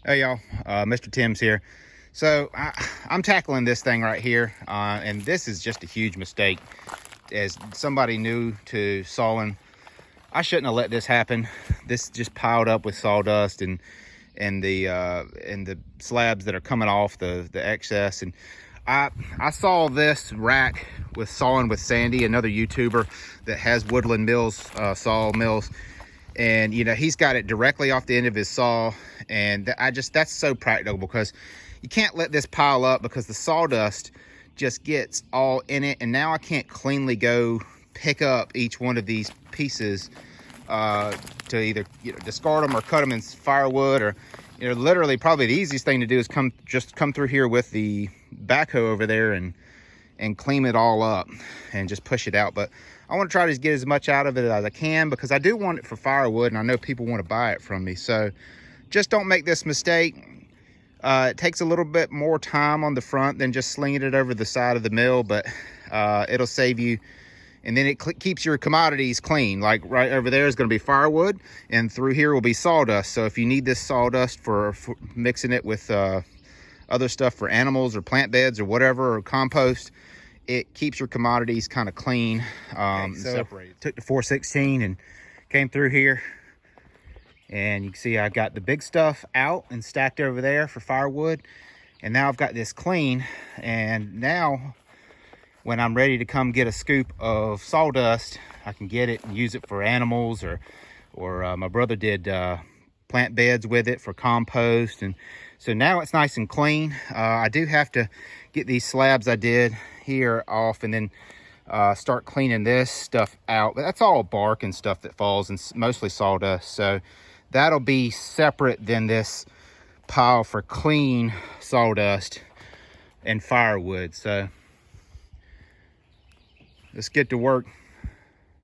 Hey y'all, Mr. Tim's here. So I'm tackling this thing right here, and this is just a huge mistake. As somebody new to sawing, I shouldn't have let this happen. This just piled up with sawdust and the slabs that are coming off the excess. And I saw this rack with Sawing with Sandy, another YouTuber that has Woodland Mills Sawmills. And you know, he's got it directly off the end of his saw, and that's so practical because you can't let this pile up because the sawdust just gets all in it. And now I can't cleanly go pick up each one of these pieces to either discard them or cut them in firewood, or literally probably the easiest thing to do is come through here with the backhoe over there and clean it all up and just push it out. But I want to try to get as much out of it as I can because I do want it for firewood, and I know people want to buy it from me. So just don't make this mistake. It takes a little bit more time on the front than just slinging it over the side of the mill, but it'll save you. And then it keeps your commodities clean. Like right over there is going to be firewood, and through here will be sawdust. So if you need this sawdust for mixing it with other stuff for animals or plant beds or whatever, or compost, it keeps your commodities kind of clean. So took the 416 and came through here, and you can see I got the big stuff out and stacked over there for firewood, and now I've got this clean. And now when I'm ready to come get a scoop of sawdust, I can get it and use it for animals, or my brother did plant beds with it for compost. And so now it's nice and clean. I do have to get these slabs I did here off, and then start cleaning this stuff out. But that's all bark and stuff that falls, and mostly sawdust. So that'll be separate than this pile for clean sawdust and firewood. So let's get to work.